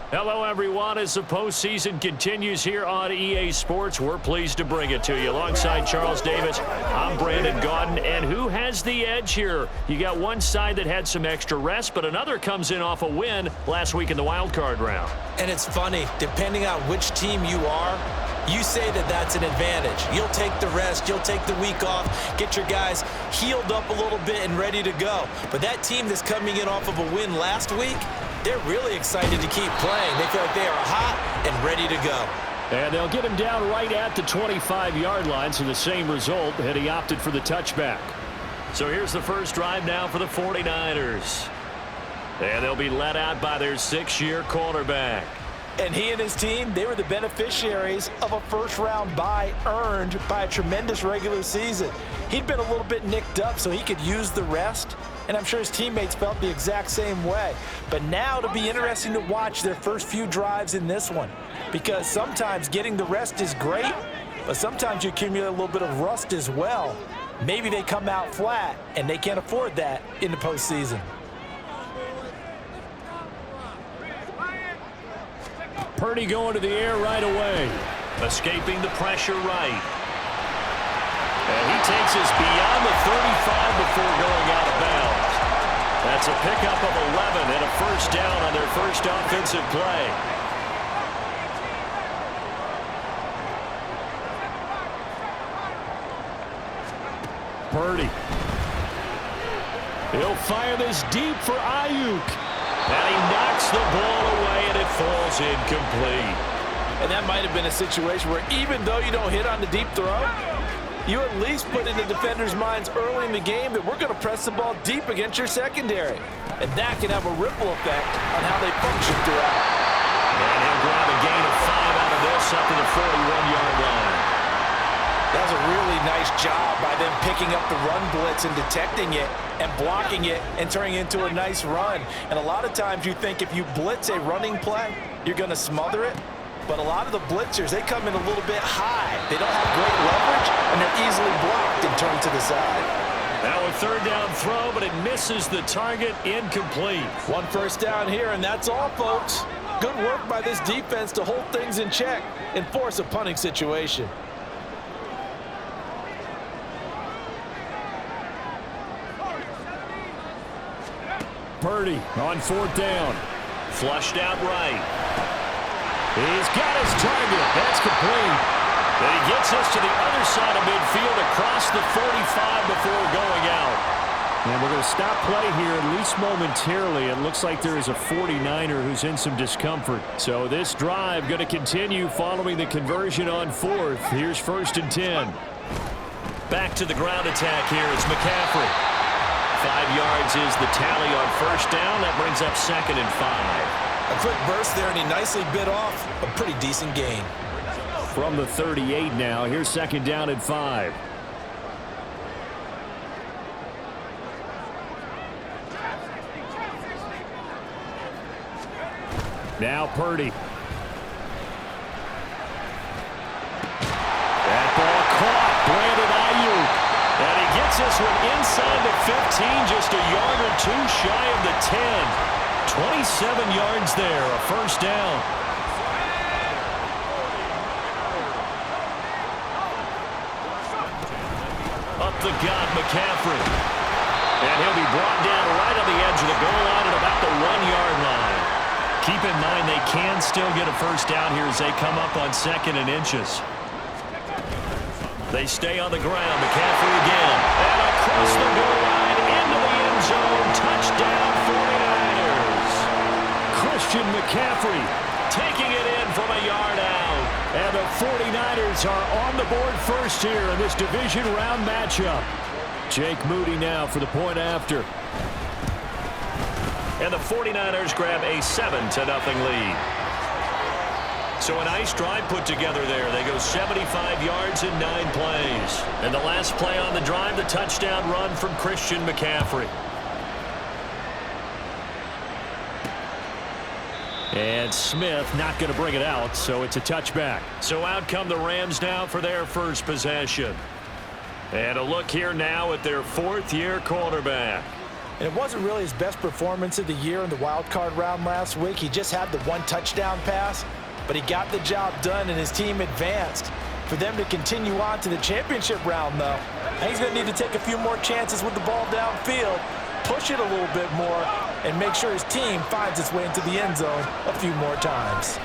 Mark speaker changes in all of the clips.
Speaker 1: Hello, everyone. As the postseason continues here on EA Sports, we're pleased to bring it to you. Alongside Charles Davis, I'm Brandon Gaudin. And who has the edge here? You got one side that had some extra rest, but another comes in off a win last week in the wild card round.
Speaker 2: And it's funny, depending on which team you are, you say that that's an advantage. You'll take the rest, you'll take the week off, get your guys healed up a little bit and ready to go. But that team that's coming in off of a win last week, they're really excited to keep playing. They feel like they are hot and ready to go.
Speaker 1: And they'll get him down right at the 25-yard line, so the same result, and he opted for the touchback. So here's the first drive now for the 49ers. And they'll be led out by their 6-year quarterback.
Speaker 2: And he and his team, they were the beneficiaries of a first-round bye earned by a tremendous regular season. He'd been a little bit nicked up, so he could use the rest. And I'm sure his teammates felt the exact same way. But now it'll be interesting to watch their first few drives in this one. Because sometimes getting the rest is great, but sometimes you accumulate a little bit of rust as well. Maybe they come out flat, and they can't afford that in the postseason.
Speaker 1: Purdy going to the air right away. Escaping the pressure right. And he takes us beyond the 35 before going out of bounds. That's a pickup of 11 and a first down on their first offensive play. Purdy. He'll fire this deep for Ayuk. And he knocks the ball away, and it falls incomplete.
Speaker 2: And that might have been a situation where even though you don't hit on the deep throw, you at least put in the defenders' minds early in the game that we're going to press the ball deep against your secondary. And that can have a ripple effect on how they function throughout.
Speaker 1: And he'll grab a gain of 5 out of this up to the 41-yard line.
Speaker 2: That was a really nice job by them picking up the run blitz and detecting it and blocking it and turning it into a nice run. And a lot of times you think if you blitz a running play, you're going to smother it. But a lot of the blitzers, they come in a little bit high. They don't have great leverage, and they're easily blocked and turned to the side.
Speaker 1: Now a third down throw, but it misses the target, incomplete.
Speaker 2: One first down here, and that's all, folks. Good work by this defense to hold things in check and force a punting situation.
Speaker 1: Purdy on fourth down. Flushed out right. He's got his target. That's complete. And he gets us to the other side of midfield across the 45 before going out. And we're going to stop play here, at least momentarily. It looks like there is a 49er who's in some discomfort. So this drive going to continue following the conversion on fourth. Here's 1st and 10. Back to the ground attack here. It's McCaffrey. 5 yards is the tally on first down. That brings up 2nd and 5.
Speaker 2: A quick burst there, and he nicely bit off a pretty decent gain.
Speaker 1: From the 38 now, here's 2nd down and 5. Now Purdy. That ball caught. Brandon Ayuk. And he gets this one inside the 15, just a yard or two shy of the 10. 27 yards there, a first down. Up the gut, McCaffrey. And he'll be brought down right on the edge of the goal line at about the 1-yard line. Keep in mind they can still get a first down here as they come up on 2nd and inches. They stay on the ground. McCaffrey again. And across the goal line into the end zone. Touchdown 49ers. Christian McCaffrey taking it in from a yard out. And the 49ers are on the board first here in this division round matchup. Jake Moody now for the point after. And the 49ers grab a 7-0 lead. So a nice drive put together there. They go 75 yards in 9 plays. And the last play on the drive, the touchdown run from Christian McCaffrey. And Smith not going to bring it out, so it's a touchback. So out come the Rams now for their first possession. And a look here now at their 4th-year quarterback.
Speaker 2: And it wasn't really his best performance of the year in the wild card round last week. He just had the one touchdown pass, but he got the job done and his team advanced. For them to continue on to the championship round, though, I think he's going to need to take a few more chances with the ball downfield, push it a little bit more, and make sure his team finds its way into the end zone a few more times.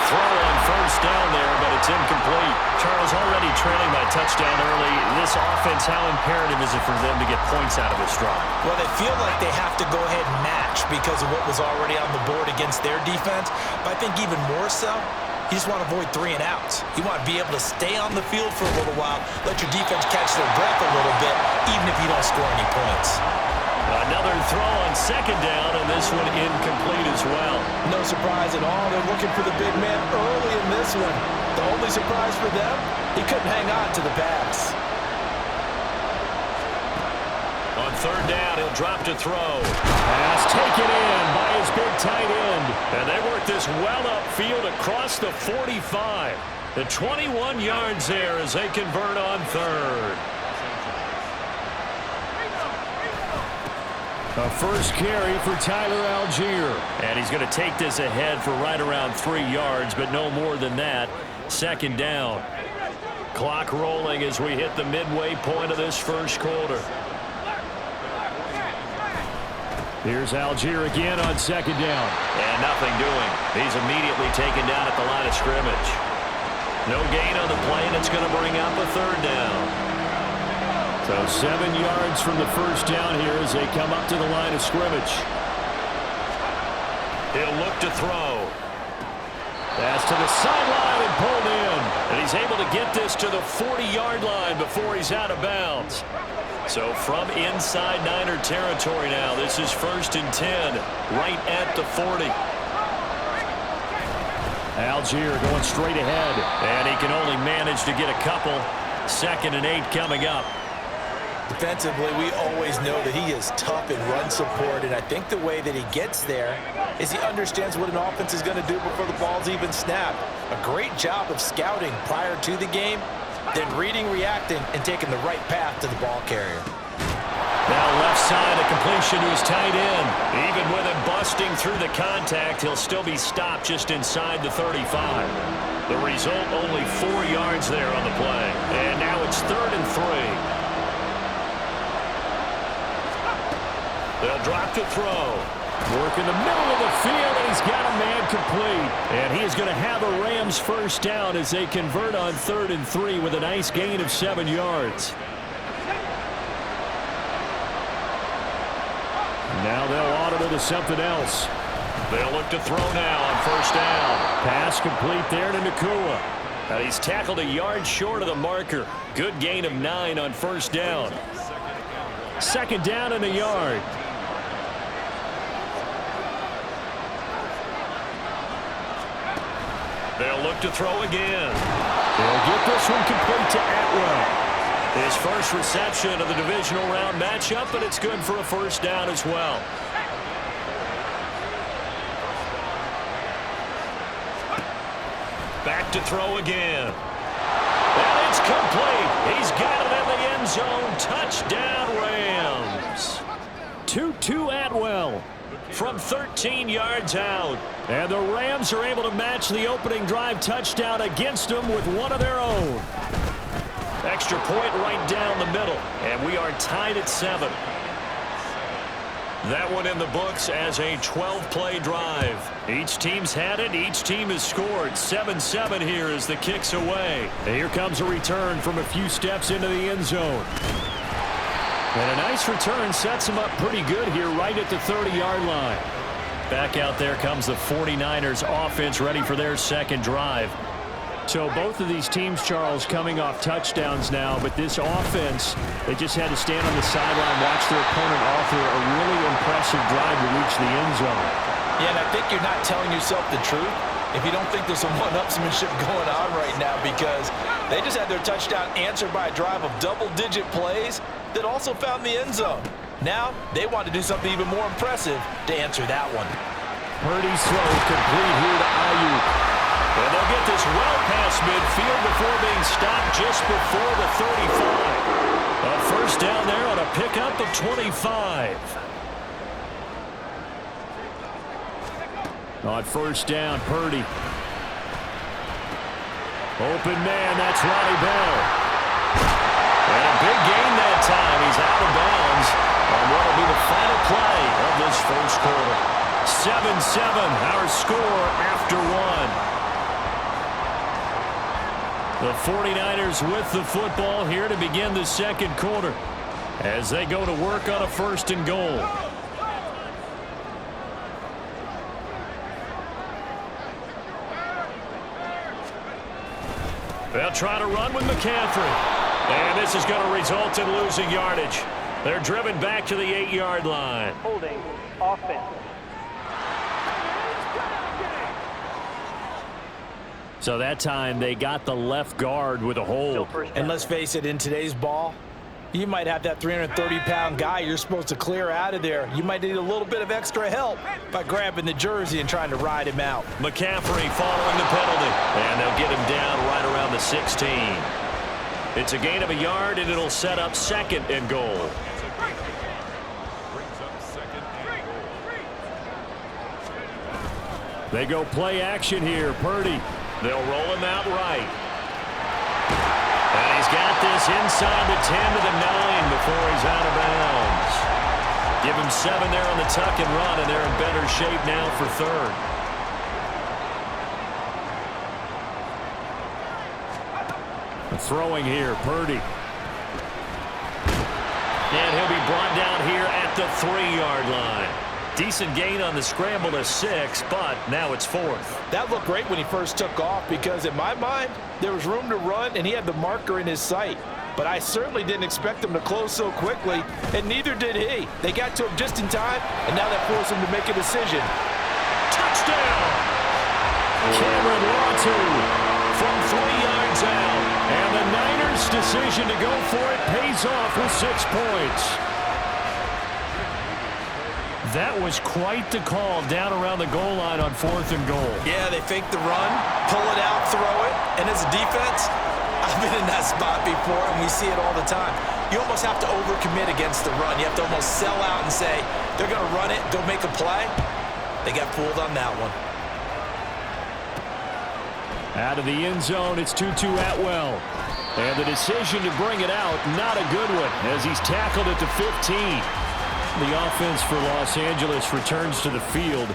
Speaker 1: Throw on first down there, but it's incomplete. Charles, already trailing by touchdown early. This offense, how imperative is it for them to get points out of this drive?
Speaker 2: Well, they feel like they have to go ahead and match because of what was already on the board against their defense. But I think even more so, you just want to avoid 3 and outs. You want to be able to stay on the field for a little while, let your defense catch their breath a little bit, even if you don't score any points.
Speaker 1: Another throw on second down, and this one incomplete as well.
Speaker 2: No surprise at all. They're looking for the big man early in this one. The only surprise for them, he couldn't hang on to the pass.
Speaker 1: On third down, he'll drop to throw. Pass taken in by his big tight end. And they work this well upfield across the 45. The 21 yards there as they convert on third. A first carry for Tyler Algier. And he's going to take this ahead for right around 3 yards, but no more than that. Second down. Clock rolling as we hit the midway point of this first quarter. Here's Algier again on second down. And nothing doing. He's immediately taken down at the line of scrimmage. No gain on the play, and it's going to bring up a third down. So 7 yards from the first down here as they come up to the line of scrimmage. He'll look to throw. Pass to the sideline and pulled in. And he's able to get this to the 40-yard line before he's out of bounds. So from inside Niner territory now, this is 1st and 10, right at the 40. Algier going straight ahead, and he can only manage to get a couple. 2nd and 8 coming up.
Speaker 2: Defensively, we always know that he is tough in run support, and I think the way that he gets there is he understands what an offense is going to do before the ball's even snapped. A great job of scouting prior to the game, then reading, reacting, and taking the right path to the ball carrier.
Speaker 1: Now left side, a completion to his tight end. Even with him busting through the contact, he'll still be stopped just inside the 35. The result, only 4 yards there on the play. And now it's 3rd and 3. They'll drop to throw. Work in the middle of the field, and he's got a man complete. And he is going to have a Rams first down as they convert on 3rd and 3 with a nice gain of 7 yards. Now they'll audible to something else. They'll look to throw now on first down. Pass complete there to Nakua. And he's tackled a yard short of the marker. Good gain of 9 on first down. 2nd down and a yard. They'll look to throw again. They'll get this one complete to Atwell. His first reception of the divisional round matchup, but it's good for a first down as well. Back to throw again. And it's complete. He's got it in the end zone. Touchdown, Rams. 2-2 Atwell from 13 yards out. And the Rams are able to match the opening drive touchdown against them with one of their own. Extra point right down the middle. And we are tied at 7. That one in the books as a 12-play drive. Each team's had it. Each team has scored. 7-7 here as the kick's away. And here comes a return from a few steps into the end zone. And a nice return sets him up pretty good here right at the 30-yard line. Back out there comes the 49ers offense ready for their second drive. So both of these teams, Charles, coming off touchdowns now, but this offense, they just had to stand on the sideline, watch their opponent author a really impressive drive to reach the end zone.
Speaker 2: Yeah, and I think you're not telling yourself the truth if you don't think there's some one-upsmanship going on right now, because they just had their touchdown answered by a drive of double-digit plays that also found the end zone. Now, they want to do something even more impressive to answer that one.
Speaker 1: Purdy's throw complete here to Ayuk. And they'll get this well past midfield before being stopped just before the 35. A first down there on a pickup of 25. On first down, Purdy. Open man, that's Ronnie Bell. And a big gain that time. He's out of bounds on what will be the final play of this first quarter. 7-7, our score after one. The 49ers with the football here to begin the second quarter as they go to work on a first and goal. They'll try to run with McCaffrey. And this is going to result in losing yardage. They're driven back to the 8-yard line.
Speaker 3: Holding offense.
Speaker 1: So that time they got the left guard with a hold.
Speaker 2: And let's face it, in today's ball, you might have that 330-pound guy you're supposed to clear out of there. You might need a little bit of extra help by grabbing the jersey and trying to ride him out.
Speaker 1: McCaffrey following the penalty. And they'll get him down right around the 16. It's a gain of a yard, and it'll set up second and goal. They go play action here. Purdy. They'll roll him out right. And he's got this inside the 10 to the 9 before he's out of bounds. Give him 7 there on the tuck and run, and they're in better shape now for third. Throwing here, Purdy. And he'll be brought down here at the 3-yard line. Decent gain on the scramble to 6, but now it's 4th.
Speaker 2: That looked great when he first took off because, in my mind, there was room to run, and he had the marker in his sight. But I certainly didn't expect him to close so quickly, and neither did he. They got to him just in time, and now that forced him to make a decision.
Speaker 1: Touchdown! Cameron Latu from 3 yards out. And the Niners' decision to go for it pays off with 6 points. That was quite the call down around the goal line on 4th and goal.
Speaker 2: Yeah, they fake the run, pull it out, throw it, and as a defense, I've been in that spot before, and we see it all the time. You almost have to overcommit against the run. You have to almost sell out and say, they're going to run it, go make a play. They got fooled on that one.
Speaker 1: Out of the end zone, it's Tutu Atwell. And the decision to bring it out, not a good one, as he's tackled at the 15. The offense for Los Angeles returns to the field.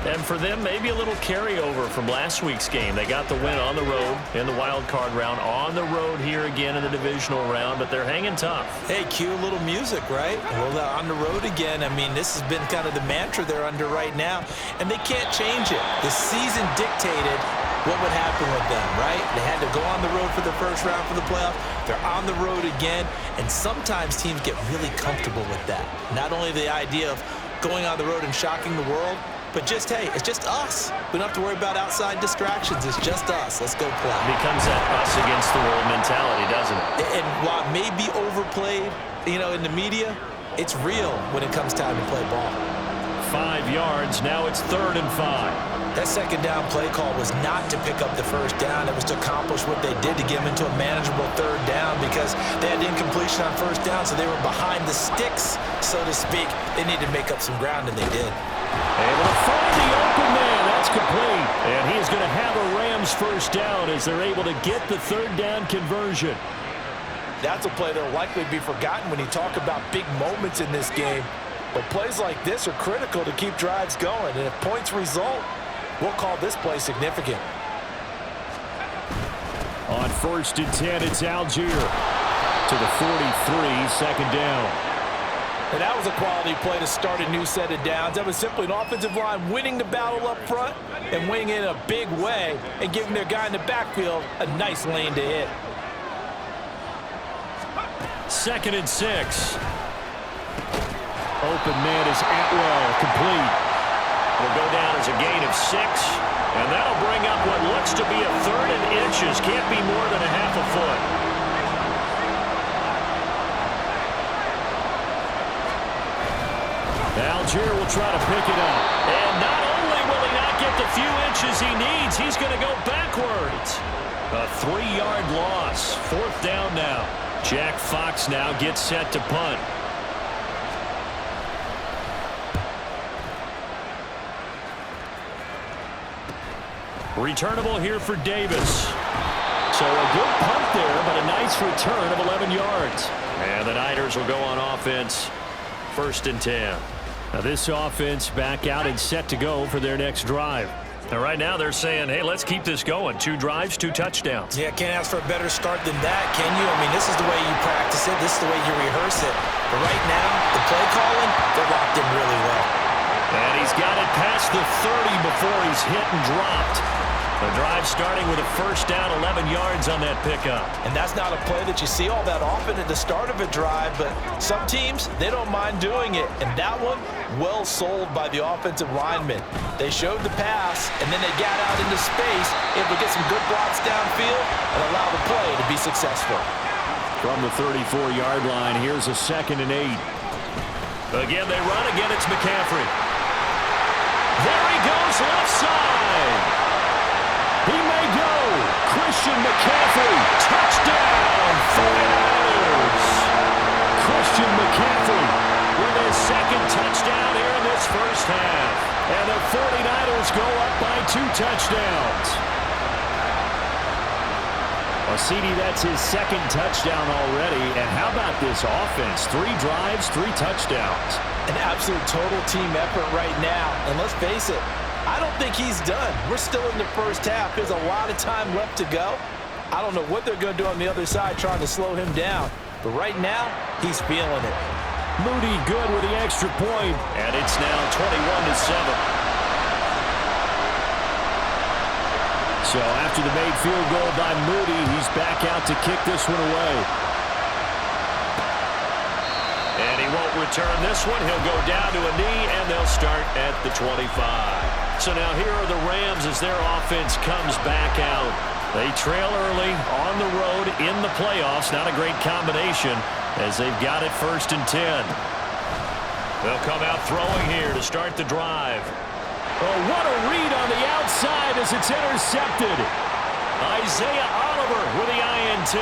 Speaker 1: And for them, maybe a little carryover from last week's game. They got the win on the road in the wild card round, on the road here again in the divisional round, but they're hanging tough.
Speaker 2: Hey, cue a little music, right? Well, on the road again. I mean, this has been kind of the mantra they're under right now, and they can't change it. The season dictated what would happen with them, right? They had to go on the road for the first round for the playoff. They're on the road again, and sometimes teams get really comfortable with that. Not only the idea of going on the road and shocking the world, but just, hey, it's just us. We don't have to worry about outside distractions. It's just us. Let's go play.
Speaker 1: It becomes that us against the world mentality, doesn't it?
Speaker 2: And while it may be overplayed, in the media, it's real when it comes time to play ball.
Speaker 1: 5 yards. Now it's 3rd and 5.
Speaker 2: That second down play call was not to pick up the first down. It was to accomplish what they did to get them into a manageable 3rd down because they had incompletion on first down, so they were behind the sticks, so to speak. They needed to make up some ground, and they did.
Speaker 1: Able to find the open man. That's complete. And he's going to have a Rams first down as they're able to get the 3rd down conversion.
Speaker 2: That's a play that will likely be forgotten when you talk about big moments in this game. But plays like this are critical to keep drives going. And if points result, we'll call this play significant.
Speaker 1: On 1st and 10, it's Algier to the 43, 2nd down.
Speaker 2: And that was a quality play to start a new set of downs. That was simply an offensive line winning the battle up front and winning in a big way and giving their guy in the backfield a nice lane to hit.
Speaker 1: 2nd and 6. Open man is Atwell, complete. Will go down as a gain of 6, and that'll bring up what looks to be a 3rd and inches. Can't be more than a half a foot. Algier will try to pick it up. And not only will he not get the few inches he needs, he's going to go backwards. A 3-yard loss. 4th down now. Jack Fox now gets set to punt. Returnable here for Davis. So a good punt there, but a nice return of 11 yards. And the Niners will go on offense, 1st and 10. Now this offense back out and set to go for their next drive. Now right now they're saying, hey, let's keep this going. 2 drives, 2 touchdowns.
Speaker 2: Yeah, can't ask for a better start than that, can you? I mean, this is the way you practice it. This is the way you rehearse it. But right now, the play calling, they're locked in really well.
Speaker 1: And he's got it past the 30 before he's hit and dropped. The drive starting with a 1st down, 11 yards on that pickup.
Speaker 2: And that's not a play that you see all that often at the start of a drive, but some teams, they don't mind doing it. And that one, well sold by the offensive lineman. They showed the pass, and then they got out into space, able to get some good blocks downfield and allow the play to be successful.
Speaker 1: From the 34-yard line, here's a 2nd and 8. Again, they run. Again, it's McCaffrey. There he goes, left side. He may go. Christian McCaffrey, touchdown, 49ers. Christian McCaffrey with his 2nd touchdown here in this 1st half. And the 49ers go up by 2 touchdowns. Well, CD, that's his 2nd touchdown already. And how about this offense? 3 drives, 3 touchdowns.
Speaker 2: An absolute total team effort right now. And let's face it, I don't think he's done. We're still in the 1st half. There's a lot of time left to go. I don't know what they're going to do on the other side trying to slow him down. But right now, he's feeling it.
Speaker 1: Moody good with the extra point. And it's now 21-7. So after the made field goal by Moody, he's back out to kick this one away. And he won't return this one. He'll go down to a knee, and they'll start at the 25. So now here are the Rams as their offense comes back out. They trail early on the road in the playoffs. Not a great combination as they've got it 1st and 10. They'll come out throwing here to start the drive. Oh, what a read on the outside as it's intercepted. Isaiah Oliver with the INT.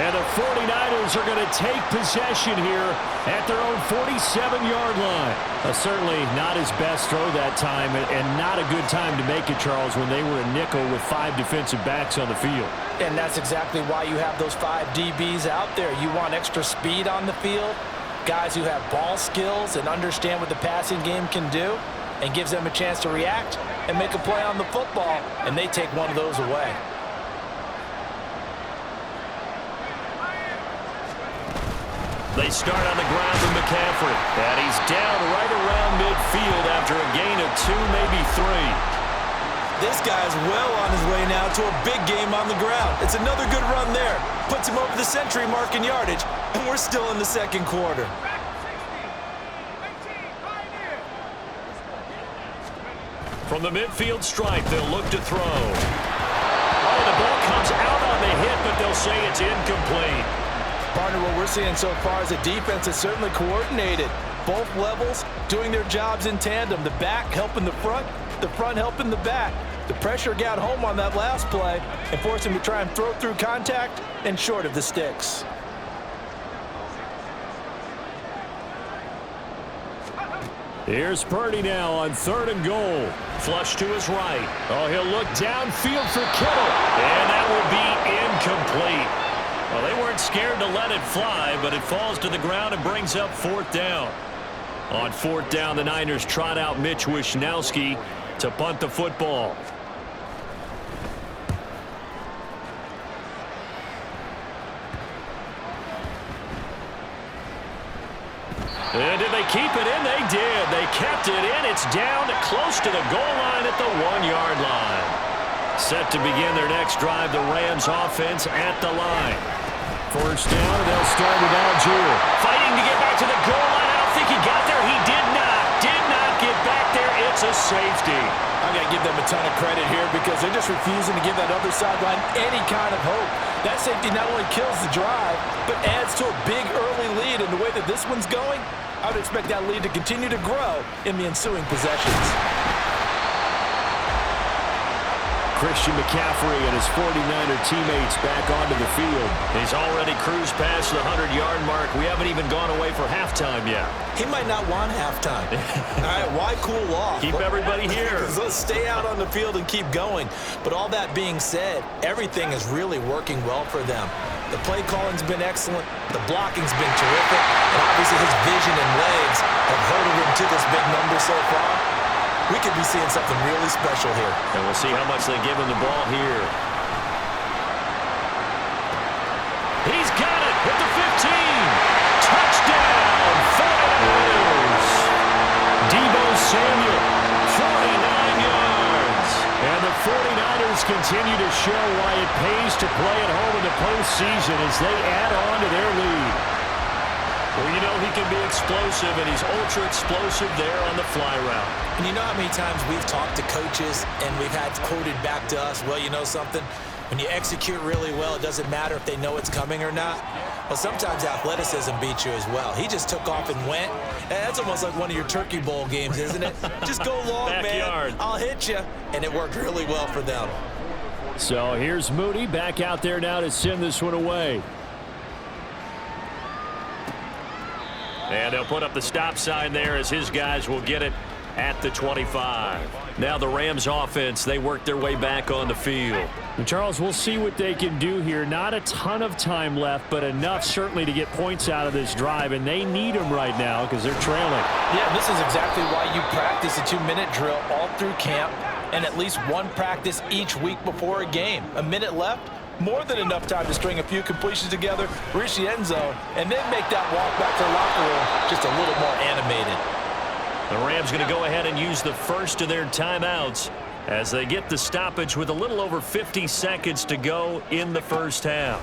Speaker 1: And the 49ers are going to take possession here at their own 47-yard line. Certainly not his best throw that time, and not a good time to make it, Charles, when they were a nickel with 5 defensive backs on the field.
Speaker 2: And that's exactly why you have those 5 DBs out there. You want extra speed on the field, guys who have ball skills and understand what the passing game can do, and gives them a chance to react and make a play on the football, and they take one of those away.
Speaker 1: They start on the ground with McCaffrey. And he's down right around midfield after a gain of 2, maybe 3.
Speaker 2: This guy's well on his way now to a big game on the ground. It's another good run there. Puts him over the century mark in yardage, and we're still in the 2nd quarter.
Speaker 1: From the midfield stripe, they'll look to throw. Oh, the ball comes out on the hit, but they'll say it's incomplete.
Speaker 2: Partner, what we're seeing so far is a defense that's certainly coordinated. Both levels doing their jobs in tandem. The back helping the front helping the back. The pressure got home on that last play and forced him to try and throw through contact and short of the sticks.
Speaker 1: Here's Purdy now on 3rd and goal. Flush to his right. Oh, he'll look downfield for Kittle. And that will be incomplete. Well, they weren't scared to let it fly, but it falls to the ground and brings up 4th down. On 4th down, the Niners trot out Mitch Wishnowski to punt the football. And did they keep it in? They did. They kept it in. It's down to close to the goal line at the 1-yard line. Set to begin their next drive, the Rams offense at the line. 1st down, they'll start with Algier. Fighting to get back to the goal line. I don't think he got there. He did not. Did not get back there. It's a safety.
Speaker 2: I've got to give them a ton of credit here because they're just refusing to give that other sideline any kind of hope. That safety not only kills the drive, but adds to a big early lead. And the way that this one's going, I would expect that lead to continue to grow in the ensuing possessions.
Speaker 1: Christian McCaffrey and his 49er teammates back onto the field. He's already cruised past the 100-yard mark. We haven't even gone away for halftime yet.
Speaker 2: He might not want halftime. All right, why cool off?
Speaker 1: Keep everybody here.
Speaker 2: Let's stay out on the field and keep going. But all that being said, everything is really working well for them. The play calling's been excellent. The blocking's been terrific. And obviously his vision and legs have herded him to this big number so far. We could be seeing something really special here.
Speaker 1: And we'll see how much they give him the ball here. He's got it at the 15. Touchdown, 49ers. Deebo Samuel, 49 yards. And the 49ers continue to show why it pays to play at home in the postseason as they add on to their lead. Well, you know he can be explosive, and he's ultra-explosive there on the fly route.
Speaker 2: And you know how many times we've talked to coaches and we've had quoted back to us, well, you know something? When you execute really well, it doesn't matter if they know it's coming or not. Well, sometimes athleticism beats you as well. He just took off and went. And that's almost like one of your Turkey Bowl games, isn't it? Just go long,
Speaker 1: Backyard.
Speaker 2: man. I'll hit you. And it worked really well for them.
Speaker 1: So here's Moody back out there now to send this one away. And they'll put up the stop sign there as his guys will get it at the 25. Now the Rams offense, they work their way back on the field. And Charles, we'll see what they can do here. Not a ton of time left, but enough certainly to get points out of this drive, and they need them right now because they're trailing.
Speaker 2: Yeah, this is exactly why you practice a 2-minute drill all through camp and at least one practice each week before a game. A minute left, more than enough time to string a few completions together, reach the end zone, and then make that walk back to the locker room just a little more animated.
Speaker 1: The Rams going to go ahead and use the first of their timeouts as they get the stoppage with a little over 50 seconds to go in the first half.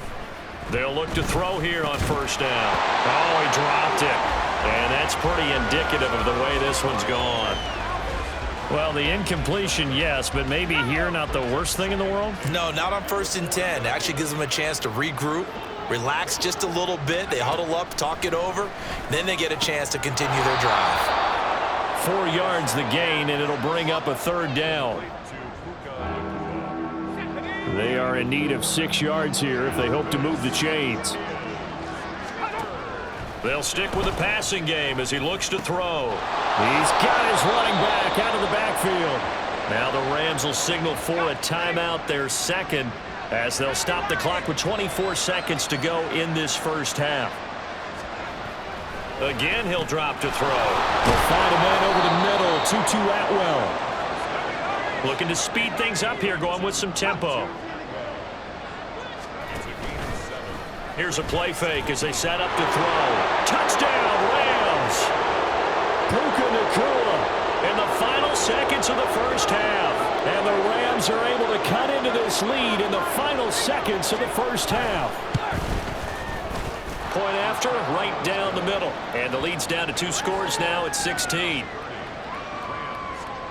Speaker 1: They'll look to throw here on first down. Oh, he dropped it. And that's pretty indicative of the way this one's gone. Well, the incompletion, yes, but maybe here not the worst thing in the world?
Speaker 2: No, not on 1st and 10. It actually gives them a chance to regroup, relax just a little bit. They huddle up, talk it over, then they get a chance to continue their drive.
Speaker 1: 4 yards the gain, and it'll bring up a third down. They are in need of 6 yards here if they hope to move the chains. They'll stick with the passing game as he looks to throw. He's got his running back out of the backfield. Now the Rams will signal for a timeout, their second, as they'll stop the clock with 24 seconds to go in this first half. Again, he'll drop to throw. They'll find a man over the middle, Tutu Atwell. Looking to speed things up here, going with some tempo. Here's a play fake as they set up to throw. Touchdown, Rams! Puka Nacua in the final seconds of the first half. And the Rams are able to cut into this lead in the final seconds of the first half. Point after, right down the middle. And the lead's down to 2 scores now at 16.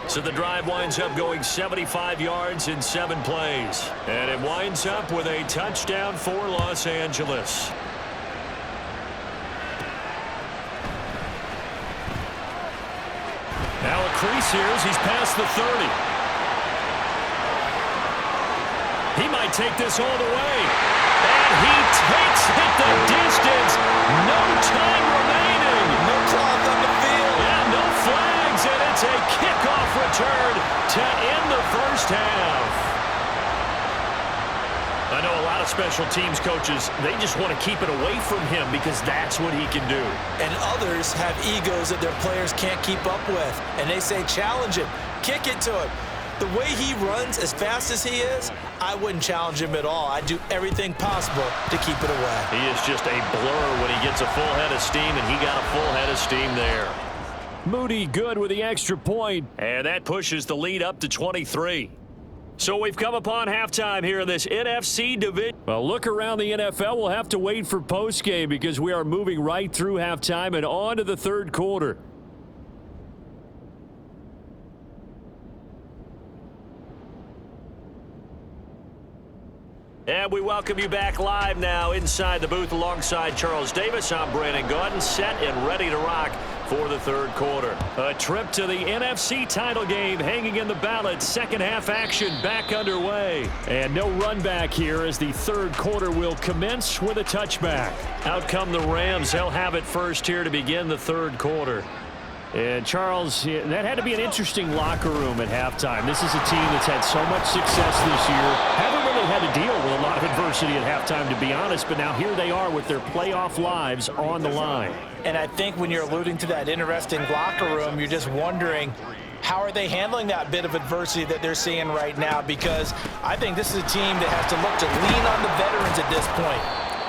Speaker 1: So the drive winds up going 75 yards in 7 plays. And it winds up with a touchdown for Los Angeles. Now a crease here as he's past the 30. He might take this all the way. And he takes it the distance. No time remaining.
Speaker 2: No clock on the field.
Speaker 1: Yeah, no flags, and it's a kickoff return to end the first half. I know a lot of special teams coaches, they just want to keep it away from him because that's what he can do.
Speaker 2: And others have egos that their players can't keep up with. And they say, challenge him, kick it to him. The way he runs as fast as he is, I wouldn't challenge him at all. I'd do everything possible to keep it away.
Speaker 1: He is just a blur when he gets a full head of steam, and he got a full head of steam there. Moody good with the extra point, and that pushes the lead up to 23. So we've come upon halftime here in this NFC division. Well, look around the NFL. We'll have to wait for postgame because we are moving right through halftime and on to the third quarter. And we welcome you back live now inside the booth alongside Charles Davis. I'm Brandon Gaudin, set and ready to rock for the third quarter. A trip to the NFC title game hanging in the balance. Second half action back underway. And no run back here as the third quarter will commence with a touchback. Out come the Rams. They'll have it first here to begin the third quarter. And, Charles, that had to be an interesting locker room at halftime. This is a team that's had so much success this year. Haven't really had to deal with a lot of adversity at halftime, to be honest, but now here they are with their playoff lives on the line.
Speaker 2: And I think when you're alluding to that interesting locker room, you're just wondering, how are they handling that bit of adversity that they're seeing right now? Because I think this is a team that has to look to lean on the veterans at this point.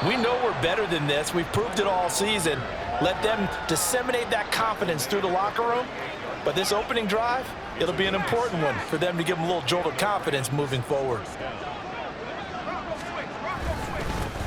Speaker 2: We know we're better than this. We've proved it all season. Let them disseminate that confidence through the locker room. But this opening drive, it'll be an important one for them to give them a little jolt of confidence moving forward.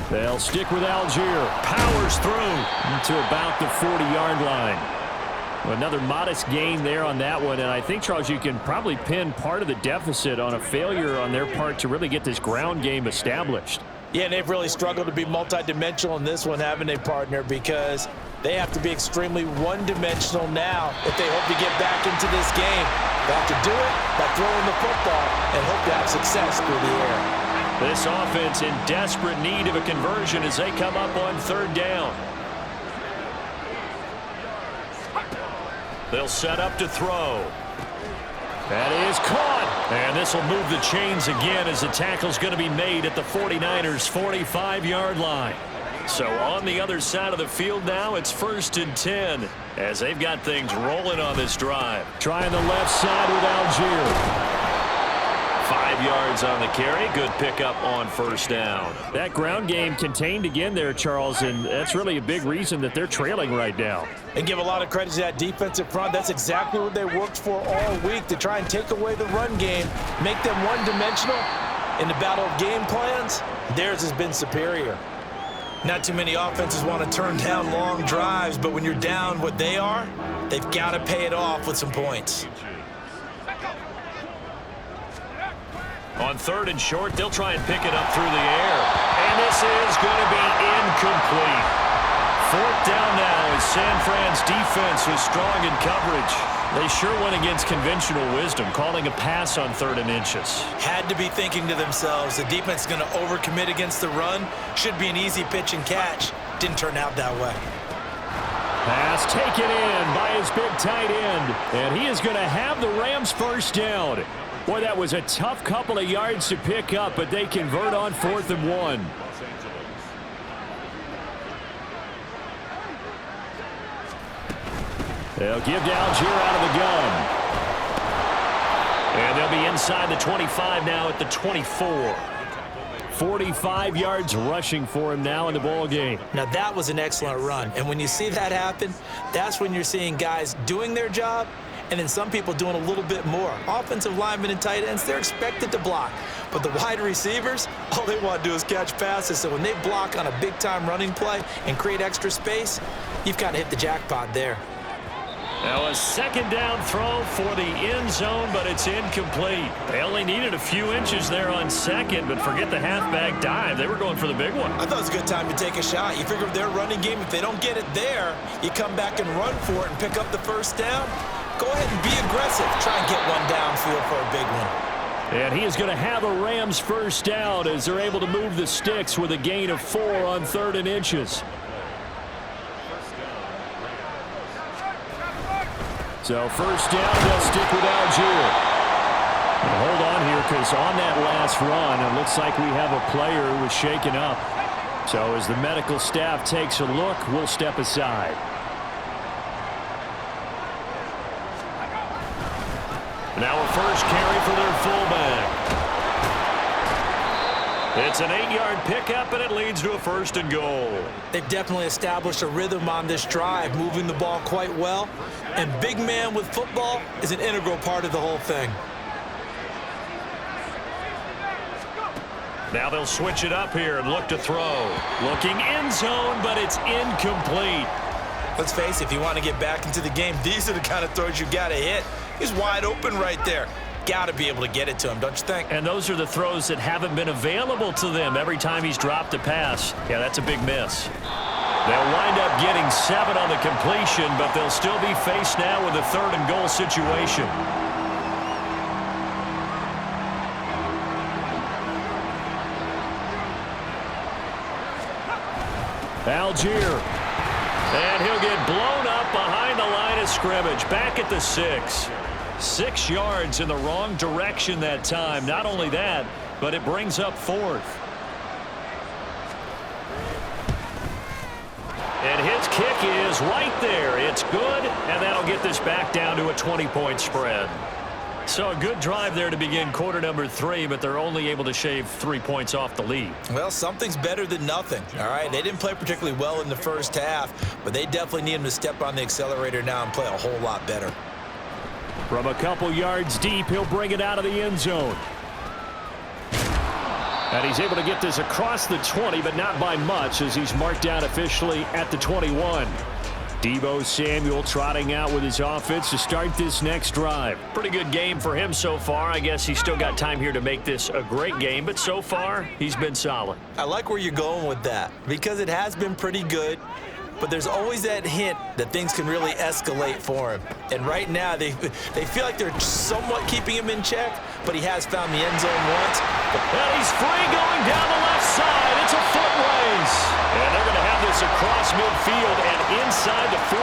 Speaker 1: They'll stick with Algier. Powers through to about the 40-yard line. Another modest gain there on that one. And I think, Charles, you can probably pin part of the deficit on a failure on their part to really get this ground game established.
Speaker 2: Yeah, and they've really struggled to be multidimensional in this one, haven't they, partner? Because they have to be extremely one-dimensional now if they hope to get back into this game. They have to do it by throwing the football and hope to have success through the air.
Speaker 1: This offense in desperate need of a conversion as they come up on third down. They'll set up to throw. That is caught. And this will move the chains again as the tackle's going to be made at the 49ers' 45-yard line. So on the other side of the field now, it's 1st and 10 as they've got things rolling on this drive. Trying the left side with Algier. 5 yards on the carry. Good pickup on first down. That ground game contained again there, Charles, and that's really a big reason that they're trailing right now.
Speaker 2: And give a lot of credit to that defensive front. That's exactly what they worked for all week, to try and take away the run game, make them one-dimensional. In the battle of game plans, theirs has been superior. Not too many offenses want to turn down long drives, but when you're down what they are, they've got to pay it off with some points.
Speaker 1: On 3rd and short, they'll try and pick it up through the air. And this is going to be incomplete. 4th down now as San Fran's defense was strong in coverage. They sure went against conventional wisdom, calling a pass on 3rd and inches.
Speaker 2: Had to be thinking to themselves, the defense is going to overcommit against the run. Should be an easy pitch and catch. Didn't turn out that way.
Speaker 1: Pass taken in by his big tight end. And he is going to have the Rams first down. Boy, that was a tough couple of yards to pick up, but they convert on 4th and 1. They'll give to Algier out of the gun. And they'll be inside the 25 now at the 24. 45 yards rushing for him now in the ball game.
Speaker 2: Now, that was an excellent run. And when you see that happen, that's when you're seeing guys doing their job and then some people doing a little bit more. Offensive linemen and tight ends, they're expected to block. But the wide receivers, all they want to do is catch passes. So when they block on a big-time running play and create extra space, you've kind of hit the jackpot there.
Speaker 1: Now a 2nd down throw for the end zone, but it's incomplete. They only needed a few inches there on 2nd, but forget the halfback dive. They were going for the big one.
Speaker 2: I thought it was a good time to take a shot. You figure with their running game, if they don't get it there, you come back and run for it and pick up the first down. Go ahead and be aggressive. Try and get one downfield for a big one.
Speaker 1: And he is going to have a Rams first down as they're able to move the sticks with a gain of 4 on 3rd and inches. So first down, they'll stick with Algier. Now hold on here, because on that last run, it looks like we have a player who was shaken up. So as the medical staff takes a look, we'll step aside. Now a first carry for their fullback. It's an 8-yard pickup, and it leads to a 1st and goal.
Speaker 2: They've definitely established a rhythm on this drive, moving the ball quite well. And big man with football is an integral part of the whole thing.
Speaker 1: Now they'll switch it up here and look to throw. Looking end zone, but it's incomplete.
Speaker 2: Let's face it, if you want to get back into the game, these are the kind of throws you got to hit. He's wide open right there. Got to be able to get it to him, don't you think?
Speaker 1: And those are the throws that haven't been available to them every time he's dropped a pass. Yeah, that's a big miss. They'll wind up getting 7 on the completion, but they'll still be faced now with a 3rd and goal situation. Algier. And he'll get blown up behind the line of scrimmage. Back at the 6. 6 yards in the wrong direction that time. Not only that, but it brings up 4th. And his kick is right there. It's good, and that'll get this back down to a 20-point spread. So a good drive there to begin quarter number 3, but they're only able to shave 3 points off the lead.
Speaker 2: Well, something's better than nothing, all right? They didn't play particularly well in the first half, but they definitely need him to step on the accelerator now and play a whole lot better.
Speaker 1: From a couple yards deep, he'll bring it out of the end zone. And he's able to get this across the 20, but not by much, as he's marked down officially at the 21. Deebo Samuel trotting out with his offense to start this next drive. Pretty good game for him so far. I guess he's still got time here to make this a great game, but so far, he's been solid.
Speaker 2: I like where you're going with that, because it has been pretty good, but there's always that hint that things can really escalate for him. And right now, they feel like they're somewhat keeping him in check, but he has found the end zone once.
Speaker 1: And he's free going down the left side. It's a foot race. And they're going to have this across midfield and inside the 45.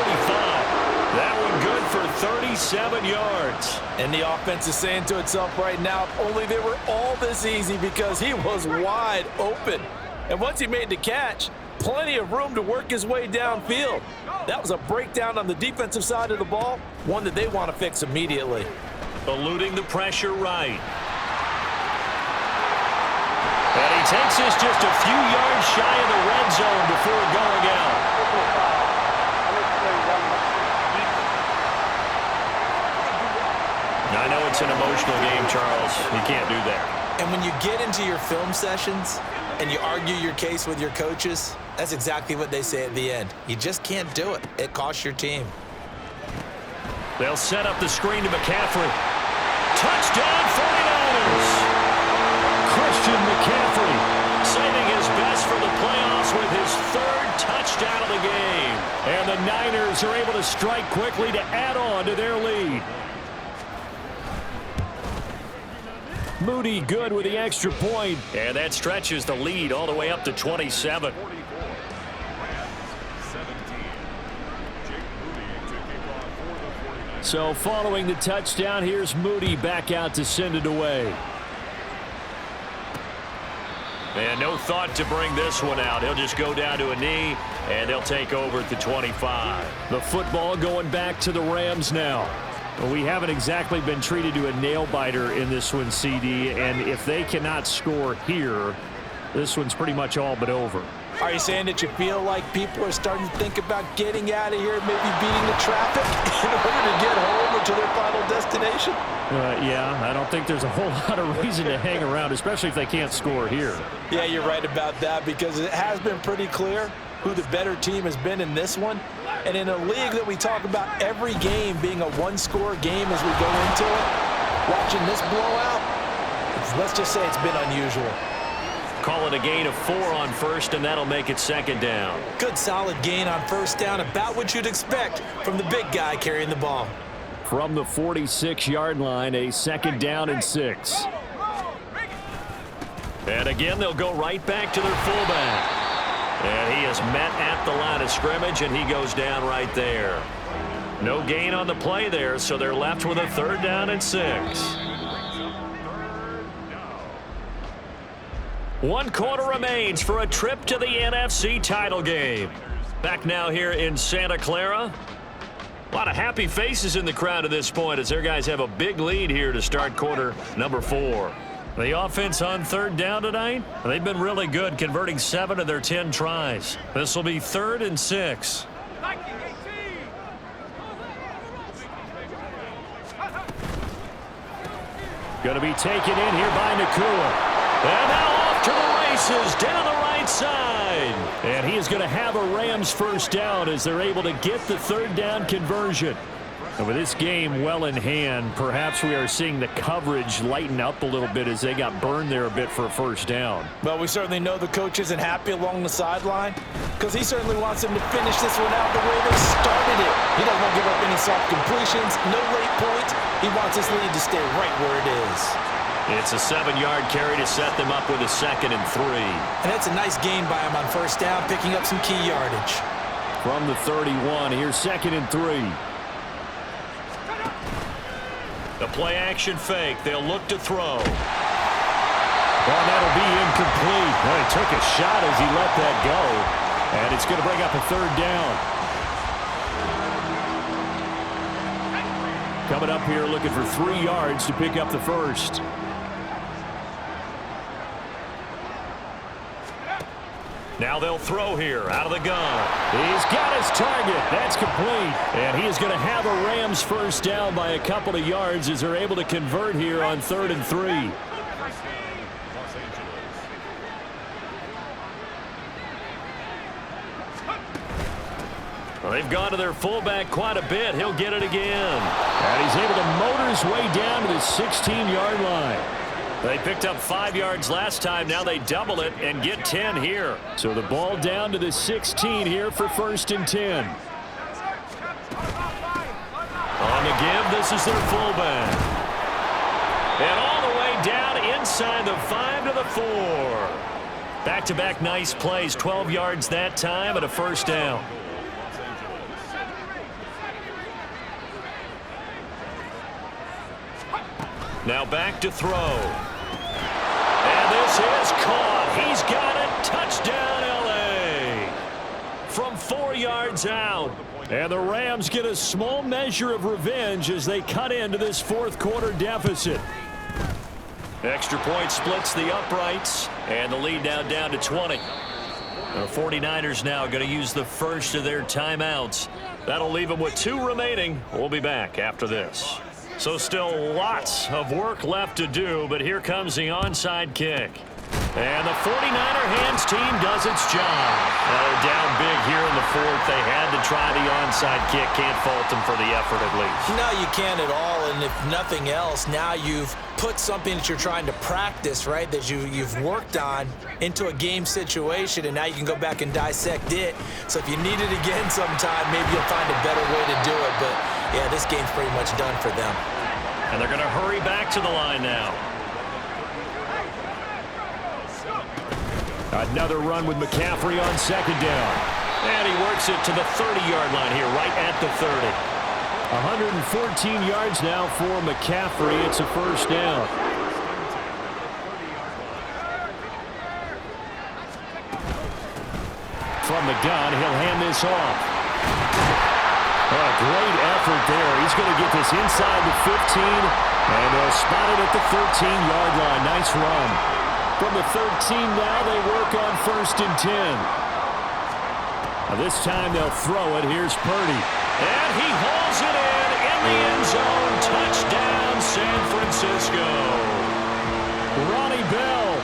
Speaker 1: That one good for 37 yards.
Speaker 2: And the offense is saying to itself right now, if only they were all this easy, because he was wide open. And once he made the catch, plenty of room to work his way downfield. That was a breakdown on the defensive side of the ball, one that they want to fix immediately.
Speaker 1: Eluding the pressure right. And he takes this just a few yards shy of the red zone before going out. I know it's an emotional game, Charles. You can't do that.
Speaker 2: And when you get into your film sessions and you argue your case with your coaches, that's exactly what they say at the end. You just can't do it. It costs your team.
Speaker 1: They'll set up the screen to McCaffrey. Touchdown 49ers! Christian McCaffrey saving his best for the playoffs with his 3rd touchdown of the game. And the Niners are able to strike quickly to add on to their lead. Moody good with the extra point. And that stretches the lead all the way up to 27. So following the touchdown, here's Moody back out to send it away. And no thought to bring this one out. He'll just go down to a knee, and they'll take over at the 25. The football going back to the Rams now. Well, we haven't exactly been treated to a nail-biter in this one, CD, and if they cannot score here, this one's pretty much all but over.
Speaker 2: Are you saying that you feel like people are starting to think about getting out of here, maybe beating the traffic in order to get home or to their final destination?
Speaker 1: Yeah, I don't think there's a whole lot of reason to hang around, especially if they can't score here.
Speaker 2: Yeah, you're right about that, because it has been pretty clear who the better team has been in this one. And in a league that we talk about every game being a one-score game as we go into it, watching this blowout, let's just say it's been unusual.
Speaker 1: Call it a gain of 4 on first, and that'll make it 2nd down.
Speaker 2: Good solid gain on first down, about what you'd expect from the big guy carrying the ball.
Speaker 1: From the 46-yard line, a 2nd down and 6. And again, they'll go right back to their fullback. And he is met at the line of scrimmage, and he goes down right there. No gain on the play there, so they're left with a 3rd down and 6. 1 quarter remains for a trip to the NFC title game. Back now here in Santa Clara. A lot of happy faces in the crowd at this point as their guys have a big lead here to start quarter number 4. The offense on 3rd down tonight, they've been really good, converting 7 of their 10 tries. This will be 3rd and 6. Going to be taken in here by Nakua. And now off to the races down the right side. And he is going to have a Rams 1st down as they're able to get the 3rd down conversion. And with this game well in hand, perhaps we are seeing the coverage lighten up a little bit as they got burned there a bit for a first down.
Speaker 2: Well, we certainly know the coach isn't happy along the sideline because he certainly wants them to finish this one out the way they started it. He doesn't want to give up any soft completions, no late points. He wants his lead to stay right where it is.
Speaker 1: It's a 7-yard carry to set them up with a 2nd and 3.
Speaker 2: And that's a nice gain by him on first down, picking up some key yardage.
Speaker 1: From the 31, here's 2nd and 3. The play-action fake. They'll look to throw.
Speaker 3: Well, that'll be incomplete. Well, he took a shot as he let that go. And it's going to bring up a 3rd down. Coming up here looking for 3 yards to pick up the first.
Speaker 1: Now they'll throw here out of the gun.
Speaker 3: He's got his target. That's complete. And he is going to have a Rams first down by a couple of yards as they're able to convert here on 3rd and 3.
Speaker 1: Well, they've gone to their fullback quite a bit. He'll get it again.
Speaker 3: And he's able to motor his way down to the 16-yard line.
Speaker 1: They picked up 5 yards last time. Now they double it and get 10 here.
Speaker 3: So the ball down to the 16 here for 1st and 10.
Speaker 1: On the give, this is their fullback. And all the way down inside the 5 to the 4. Back-to-back nice plays. 12 yards that time and a first down. Now back to throw. And this is caught. He's got it. Touchdown, L.A. From 4 yards out.
Speaker 3: And the Rams get a small measure of revenge as they cut into this 4th quarter deficit.
Speaker 1: Extra point splits the uprights. And the lead now down to 20. The 49ers now going to use the first of their timeouts. That'll leave them with 2 remaining. We'll be back after this. So still lots of work left to do, but here comes the onside kick. And the 49er hands team does its job. They're down big here in the 4th. They had to try the onside kick. Can't fault them for the effort at least.
Speaker 2: No, you can't at all, and if nothing else, now you've put something that you're trying to practice, right, that you've worked on into a game situation, and now you can go back and dissect it. So if you need it again sometime, maybe you'll find a better way to do it. But, yeah, this game's pretty much done for them.
Speaker 1: And they're going to hurry back to the line now.
Speaker 3: Another run with McCaffrey on 2nd down.
Speaker 1: And he works it to the 30-yard line here, right at the 30.
Speaker 3: 114 yards now for McCaffrey. It's a first down. From the gun, he'll hand this off. Oh, great effort there. He's going to get this inside the 15, and they'll spot it at the 13-yard line. Nice run. From the 13 now, they work on 1st and 10. Now this time they'll throw it. Here's Purdy.
Speaker 1: And he hauls it in the end zone. Touchdown, San Francisco.
Speaker 3: Ronnie Bell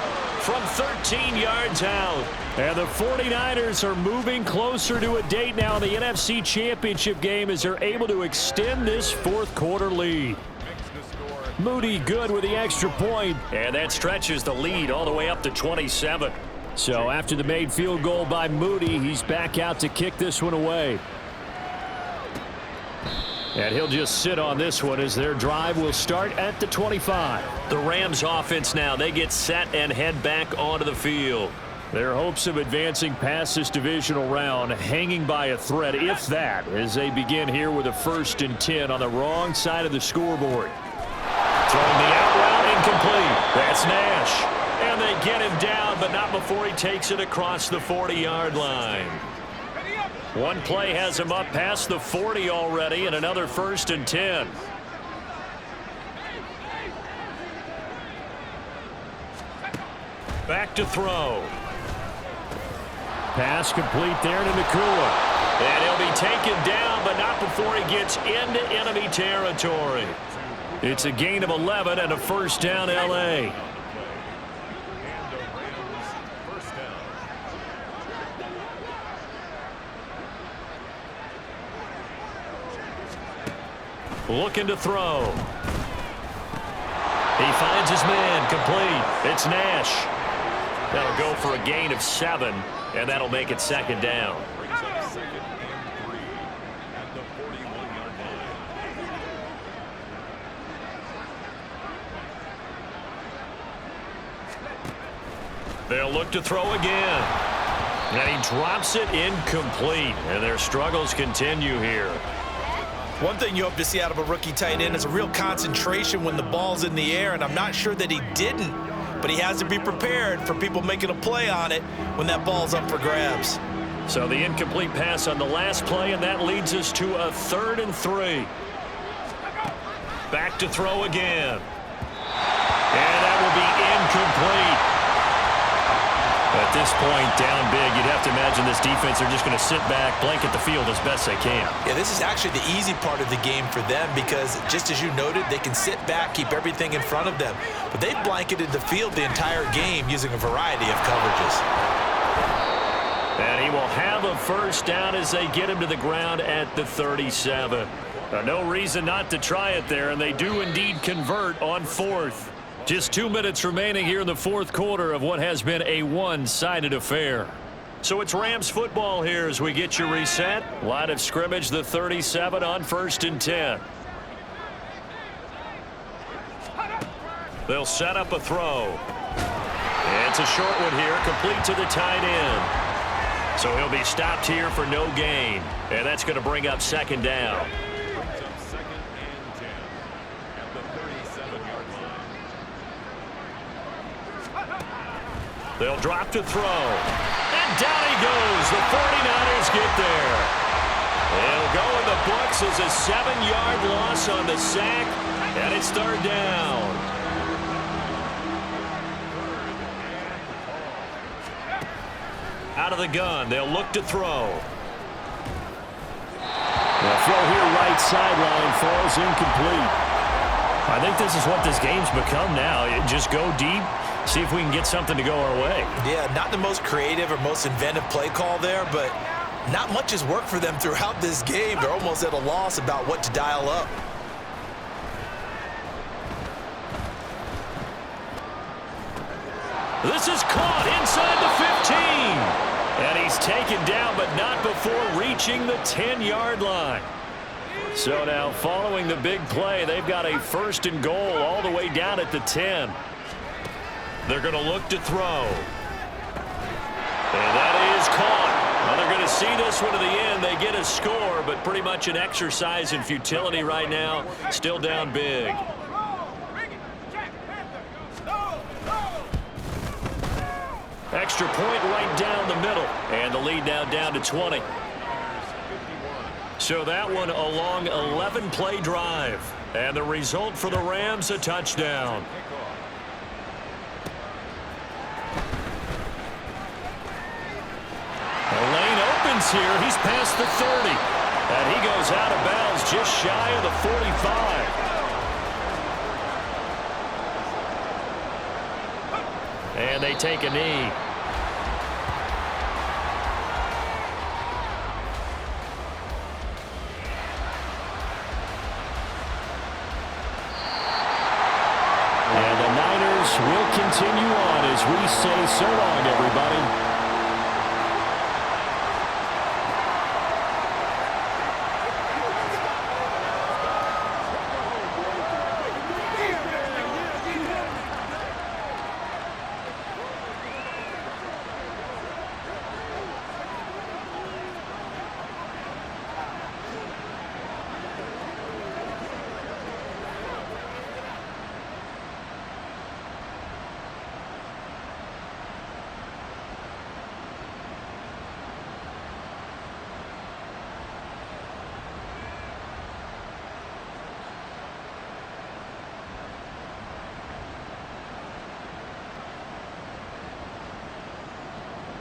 Speaker 1: from 13 yards out.
Speaker 3: And the 49ers are moving closer to a date now in the NFC Championship game as they're able to extend this 4th quarter lead. Moody good with the extra point.
Speaker 1: And that stretches the lead all the way up to 27.
Speaker 3: So after the made field goal by Moody, he's back out to kick this one away. And he'll just sit on this one as their drive will start at the 25.
Speaker 1: The Rams offense now, they get set and head back onto the field.
Speaker 3: Their hopes of advancing past this divisional round hanging by a thread, if that, as they begin here with a 1st and 10 on the wrong side of the scoreboard.
Speaker 1: Throwing the out route incomplete. That's Nash. And they get him down, but not before he takes it across the 40-yard line. One play has him up past the 40 already, and another 1st and 10. Back to throw.
Speaker 3: Pass complete there to Nakua.
Speaker 1: And he'll be taken down, but not before he gets into enemy territory.
Speaker 3: It's a gain of 11 and a first down, L.A.
Speaker 1: looking to throw. He finds his man, complete. It's Nash. That'll go for a gain of 7, and that'll make it second down. They'll look to throw again. And he drops it incomplete. And their struggles continue here.
Speaker 2: One thing you hope to see out of a rookie tight end is a real concentration when the ball's in the air, and I'm not sure that he didn't, but he has to be prepared for people making a play on it when that ball's up for grabs.
Speaker 1: So the incomplete pass on the last play, and that leads us to a 3rd and 3. Back to throw again. And that will be incomplete. At this point, down big, you'd have to imagine this defense are just going to sit back, blanket the field as best they can.
Speaker 2: Yeah, this is actually the easy part of the game for them because, just as you noted, they can sit back, keep everything in front of them. But they've blanketed the field the entire game using a variety of coverages.
Speaker 1: And he will have a first down as they get him to the ground at the 37. No reason not to try it there, and they do indeed convert on 4th. Just 2 minutes remaining here in the 4th quarter of what has been a one-sided affair. So it's Rams football here as we get you reset. Line of scrimmage, the 37 on 1st and 10. They'll set up a throw. And it's a short one here, complete to the tight end. So he'll be stopped here for no gain. And that's going to bring up 2nd down. They'll drop to throw. And down he goes. The 49ers get there. It'll go in the books as a 7-yard loss on the sack. And it's 3rd down. Out of the gun. They'll look to throw.
Speaker 3: The throw here right sideline falls incomplete.
Speaker 1: I think this is what this game's become now. Just go deep. See if we can get something to go our way.
Speaker 2: Yeah, not the most creative or most inventive play call there, but not much has worked for them throughout this game. They're almost at a loss about what to dial up.
Speaker 1: This is caught inside the 15. And he's taken down, but not before reaching the 10-yard line. So now, following the big play, they've got a 1st and goal all the way down at the 10. They're going to look to throw. And that is caught. Well, they're going to see this one to the end. They get a score, but pretty much an exercise in futility right now. Still down big. Extra point right down the middle. And the lead now down to 20. So that one a long 11-play drive. And the result for the Rams, a touchdown. The lane opens here. He's past the 30. And he goes out of bounds just shy of the 45. And they take a knee.
Speaker 3: And the Niners will continue on as we say so long, everybody.